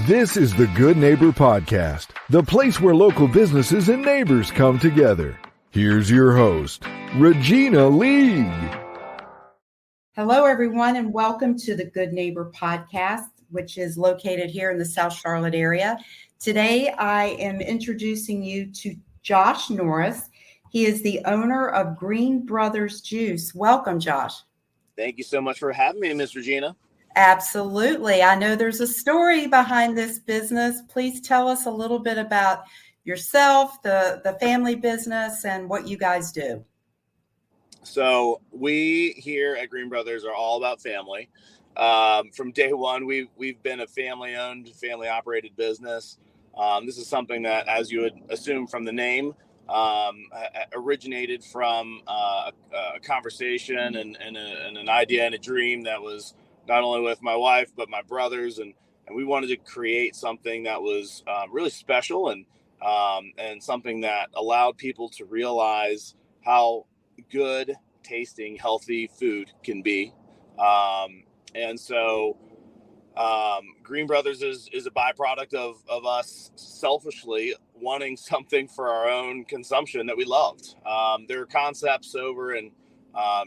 This is the Good Neighbor Podcast, the place where local businesses and neighbors come together. Here's your host, Regina Lee. Hello, everyone, and welcome to the Good Neighbor Podcast, which is located here in the South Charlotte area. Today, I am introducing you to Josh Norris. He is the owner of Green Brothers Juice. Welcome, Josh. Thank you so much for having me, Miss Regina. Absolutely. I know there's a story behind this business. Please tell us a little bit about yourself, the family business, and what you guys do. So we here at Green Brothers are all about family. From day one, we've been a family-owned, family-operated business. This is something that, as you would assume from the name, originated from a conversation and an idea and a dream that was not only with my wife, but my brothers. And we wanted to create something that was really special and something that allowed people to realize how good tasting, healthy food can be. And so Green Brothers is a byproduct of us selfishly wanting something for our own consumption that we loved. There are concepts over in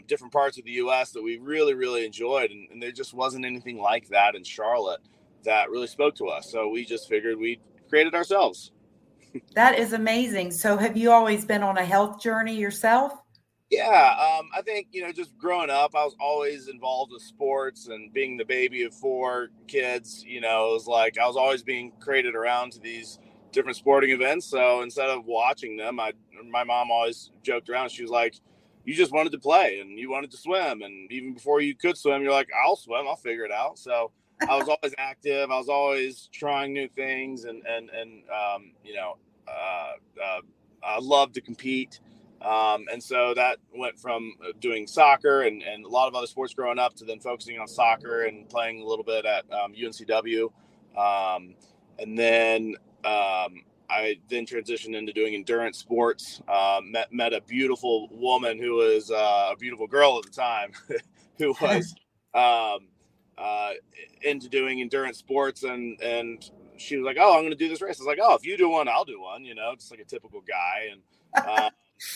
different parts of the U.S. that we really, really enjoyed. And there just wasn't anything like that in Charlotte that really spoke to us. So we just figured we'd create it ourselves. That is amazing. So have you always been on a health journey yourself? Yeah, I think, just growing up, I was always involved with sports, and being the baby of 4 kids, it was like I was always being created around to these different sporting events. So instead of watching them, my mom always joked around. She was like, you just wanted to play and you wanted to swim. And even before you could swim, you're like, I'll swim, I'll figure it out. So I was always active. I was always trying new things and I loved to compete. And so that went from doing soccer and a lot of other sports growing up to then focusing on soccer and playing a little bit at UNCW. And then I then transitioned into doing endurance sports, met a beautiful woman who was a beautiful girl at the time who was into doing endurance sports. And she was like, oh, I'm going to do this race. I was like, oh, if you do one, I'll do one, just like a typical guy.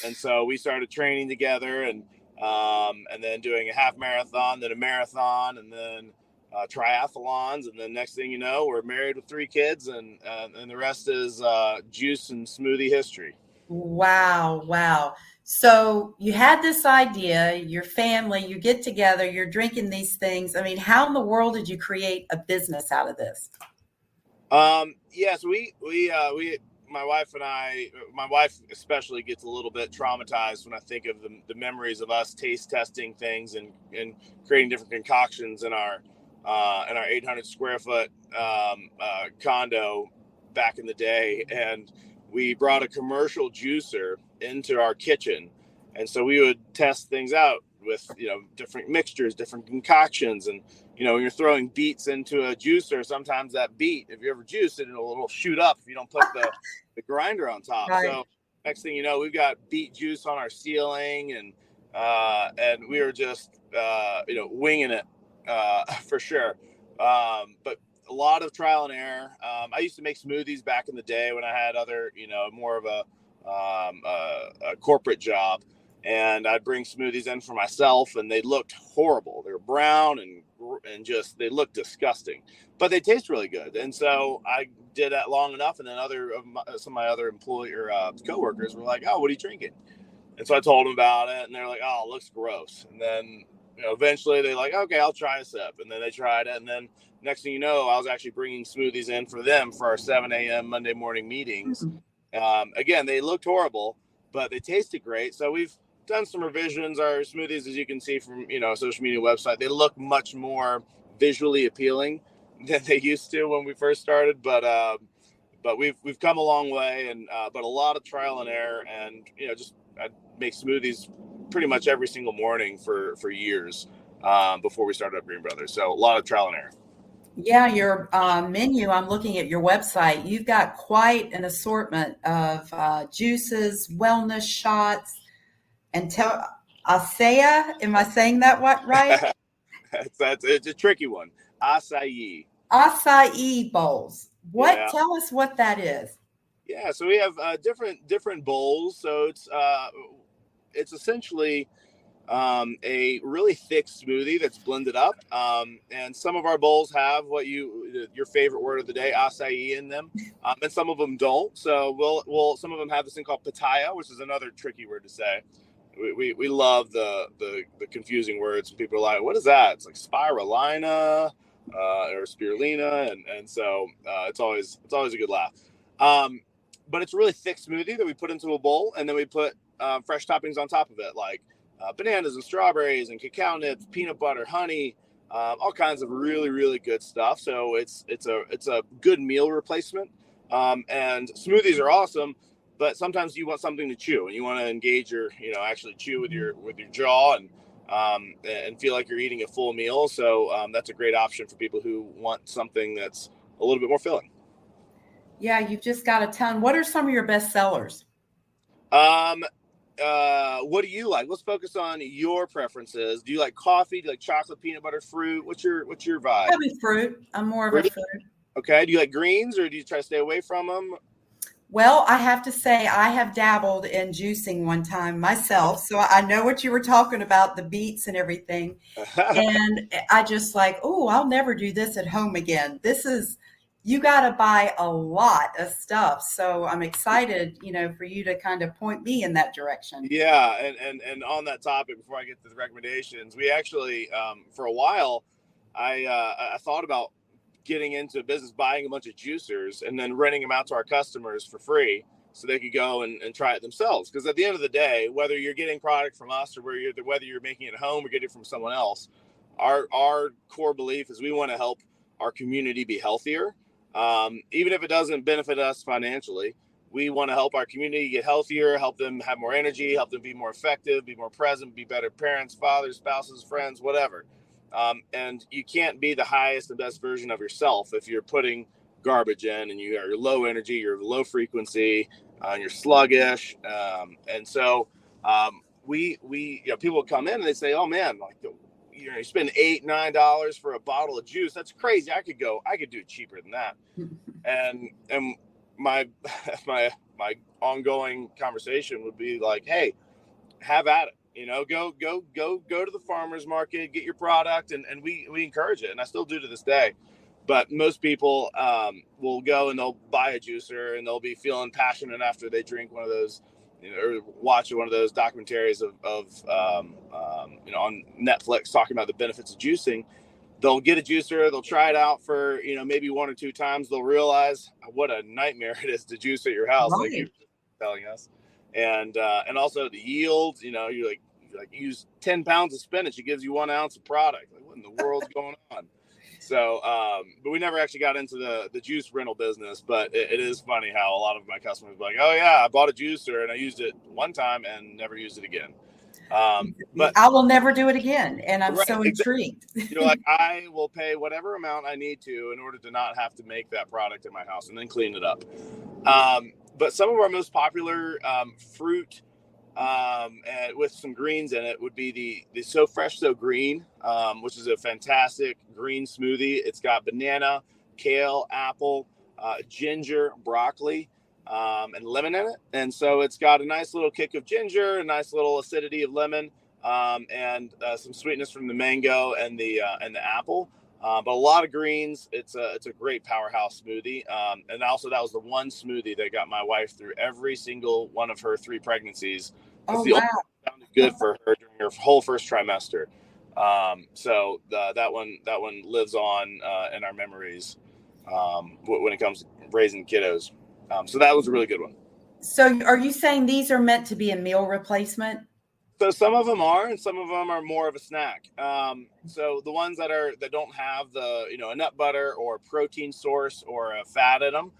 And so we started training together and then doing a half marathon, then a marathon, and then triathlons. And then next thing you know, we're married with 3 kids and the rest is juice and smoothie history. Wow. So you had this idea, your family, you get together, you're drinking these things. I mean, how in the world did you create a business out of this? So we my wife especially gets a little bit traumatized when I think of the memories of us taste testing things and creating different concoctions in our 800 square foot condo back in the day. And we brought a commercial juicer into our kitchen. And so we would test things out with, different mixtures, different concoctions. And, when you're throwing beets into a juicer, sometimes that beet, if you ever juice it, it'll shoot up if you don't put the grinder on top. Right. So next thing you know, we've got beet juice on our ceiling and we were just, winging it for sure. But a lot of trial and error. I used to make smoothies back in the day when I had other, more of a corporate job. And I'd bring smoothies in for myself, and they looked horrible. They were brown and just they looked disgusting, but they taste really good. And so I did that long enough, and then some of my other coworkers were like, "Oh, what are you drinking?" And so I told them about it, and they're like, "Oh, it looks gross." And then eventually they're like, "Okay, I'll try a sip." And then they tried it, and then next thing you know, I was actually bringing smoothies in for them for our 7 a.m. Monday morning meetings. Again, they looked horrible, but they tasted great. So we've done some revisions. Our smoothies, as you can see from social media website, they look much more visually appealing than they used to when we first started. But we've come a long way, and but a lot of trial and error, and I make smoothies pretty much every single morning for years before we started up Green Brothers. So a lot of trial and error. Yeah, your menu, I'm looking at your website. You've got quite an assortment of juices, wellness shots, and acai. Am I saying that right? It's a tricky one. Acai Acai bowls. What? Tell us what that is. Yeah, so we have different bowls. So it's essentially a really thick smoothie that's blended up. And some of our bowls have your favorite word of the day, acai, in them, and some of them don't. So we'll some of them have this thing called pitaya, which is another tricky word to say. We love the confusing words. People are like, "What is that?" It's like spirulina or spirulina, and so it's always a good laugh. But it's a really thick smoothie that we put into a bowl, and then we put fresh toppings on top of it, like bananas and strawberries and cacao nibs, peanut butter, honey, all kinds of really, really good stuff. So it's a good meal replacement. And smoothies are awesome, but sometimes you want something to chew and you want to engage actually chew with your jaw and feel like you're eating a full meal. So that's a great option for people who want something that's a little bit more filling. Yeah, you've just got a ton. What are some of your best sellers? What do you like? Let's focus on your preferences. Do you like coffee? Do you like chocolate, peanut butter, fruit? What's your vibe? Probably fruit. I'm more of a fruit. Okay. Do you like greens or do you try to stay away from them? Well, I have to say I have dabbled in juicing one time myself. So I know what you were talking about, the beets and everything. And I just I'll never do this at home again. You got to buy a lot of stuff. So I'm excited, for you to kind of point me in that direction. Yeah. And on that topic, before I get to the recommendations, we actually, for a while, I thought about getting into business, buying a bunch of juicers and then renting them out to our customers for free so they could go and try it themselves. Because at the end of the day, whether you're getting product from us or whether you're making it at home or getting it from someone else, our core belief is we want to help our community be healthier. Even if it doesn't benefit us financially, we want to help our community get healthier, help them have more energy, help them be more effective, be more present, be better parents, fathers, spouses, friends, whatever. And you can't be the highest and best version of yourself if you're putting garbage in and you're low energy, you're low frequency, and you're sluggish. And so we people come in and they say, "Oh man, you spend $8-9 for a bottle of juice. That's crazy. I could do it cheaper than that." And my ongoing conversation would be like, "Hey, have at it. Go to the farmer's market, get your product," and we encourage it, and I still do to this day. But most people will go and they'll buy a juicer and they'll be feeling passionate after they drink one of those, or watch one of those documentaries on Netflix talking about the benefits of juicing. They'll get a juicer, they'll try it out for maybe 1 or 2 times. They'll realize what a nightmare it is to juice at your house, right, like you were telling us. And also the yields, you use 10 pounds of spinach, it gives you 1 ounce of product. Like, what in the world's going on? So, but we never actually got into the juice rental business, but it is funny how a lot of my customers are like, "Oh yeah, I bought a juicer and I used it one time and never used it again." But I will never do it again. And I'm so intrigued. You're like, I will pay whatever amount I need to in order to not have to make that product in my house and then clean it up. But some of our most popular fruit and with some greens in it would be the So Fresh So Green, which is a fantastic green smoothie. It's got banana, kale, apple, ginger, broccoli, and lemon in it. And so it's got a nice little kick of ginger, a nice little acidity of lemon, and some sweetness from the mango and the apple. But a lot of greens. It's a great powerhouse smoothie. And also that was the one smoothie that got my wife through every single one of her 3 pregnancies. Oh, the wow. only one that sounded good for her during her whole first trimester. So that one lives on in our memories when it comes to raising kiddos. So that was a really good one. So are you saying these are meant to be a meal replacement? So some of them are, and some of them are more of a snack. So the ones that don't have a nut butter or a protein source or a fat in them,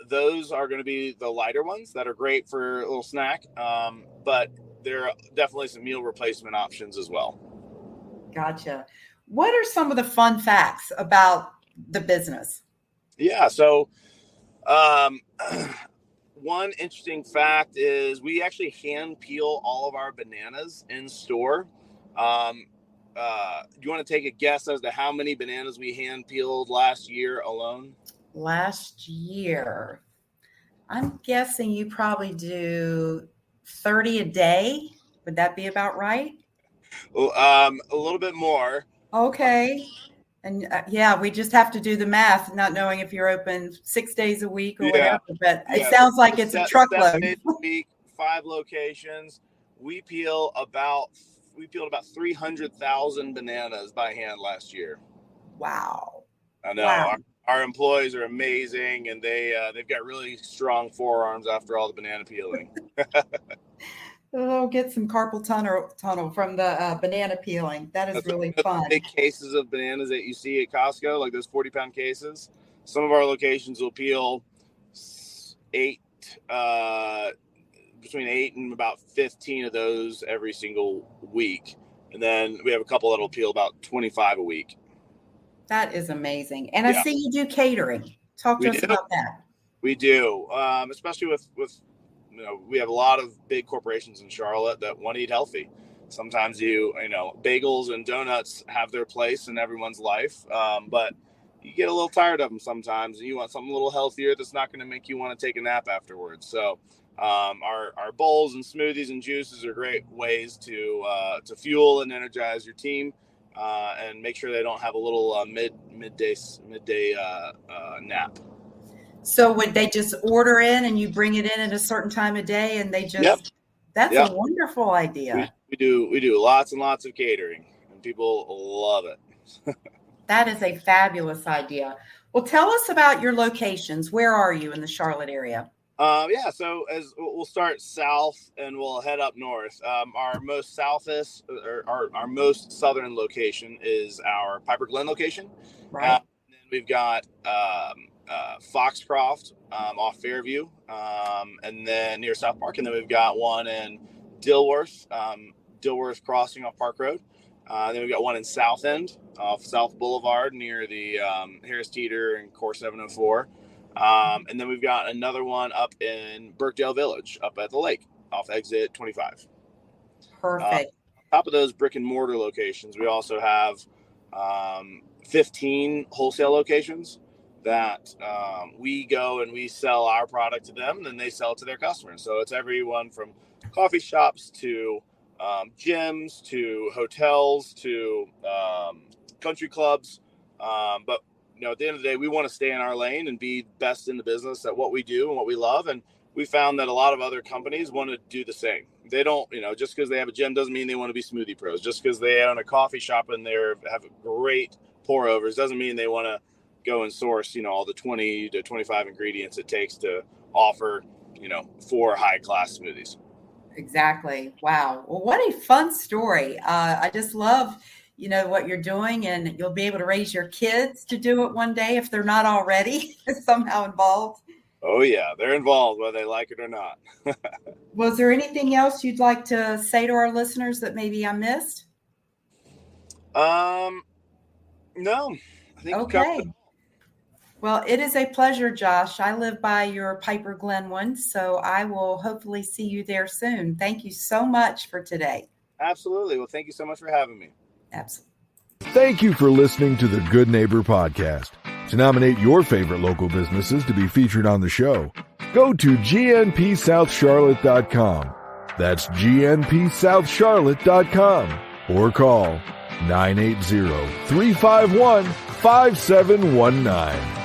those are going to be the lighter ones that are great for a little snack. But there are definitely some meal replacement options as well. Gotcha. What are some of the fun facts about the business? Yeah. So, one interesting fact is we actually hand peel all of our bananas in store. Do you want to take a guess as to how many bananas we hand peeled last year alone? last year, I'm guessing you probably do 30 a day. Would that be about right? Well, a little bit more. Okay. And yeah, we just have to do the math, not knowing if you're open 6 days a week or Yeah. whatever. But it Yeah, sounds like it's a 7 truckload. days a week, 5 locations. We peeled about 300,000 bananas by hand last year. Wow. I know. Wow. Our employees are amazing, and they've got really strong forearms after all the banana peeling. Oh, get some carpal tunnel from the banana peeling. That is really fun. Big cases of bananas that you see at Costco, like those 40-pound cases. Some of our locations will peel between 8 and about 15 of those every single week. And then we have a couple that'll peel about 25 a week. That is amazing. And I see you do catering. Talk to us about that. We do, especially with we have a lot of big corporations in Charlotte that want to eat healthy. Sometimes bagels and donuts have their place in everyone's life, but you get a little tired of them sometimes, and you want something a little healthier that's not going to make you want to take a nap afterwards. So our bowls and smoothies and juices are great ways to fuel and energize your team. And make sure they don't have a little midday nap. So would they just order in and you bring it in at a certain time of day and they just, That's a wonderful idea. We do lots and lots of catering and people love it. That is a fabulous idea. Well, tell us about your locations. Where are you in the Charlotte area? So as we'll start south and we'll head up north. Our most our most southern location is our Piper Glen location. Right. And then we've got Foxcroft off Fairview, and then near South Park, and then we've got one in Dilworth Crossing off Park Road. Then we've got one in South End off South Boulevard near the Harris Teeter and Core 704. And then we've got another one up in Birkdale Village, up at the lake, off exit 25. Perfect. On top of those brick and mortar locations, we also have 15 wholesale locations that we go and we sell our product to them, and then they sell it to their customers. So it's everyone from coffee shops to gyms to hotels to country clubs. But at the end of the day, we want to stay in our lane and be best in the business at what we do and what we love. And we found that a lot of other companies want to do the same. They don't, just because they have a gym doesn't mean they want to be smoothie pros. Just because they own a coffee shop and they have great pour overs doesn't mean they want to go and source, all the 20 to 25 ingredients it takes to offer, 4 high-class smoothies. Exactly. Wow. Well, what a fun story. I just love what you're doing, and you'll be able to raise your kids to do it one day if they're not already somehow involved. Oh yeah, they're involved whether they like it or not. Was there anything else you'd like to say to our listeners that maybe I missed? No, I think okay. Well, it is a pleasure, Josh. I live by your Piper Glen one, so I will hopefully see you there soon. Thank you so much for today. Absolutely. Well, thank you so much for having me. Absolutely. Thank you for listening to the Good Neighbor Podcast. To nominate your favorite local businesses to be featured on the show, go to gnpsouthcharlotte.com. That's gnpsouthcharlotte.com or call 980-351-5719.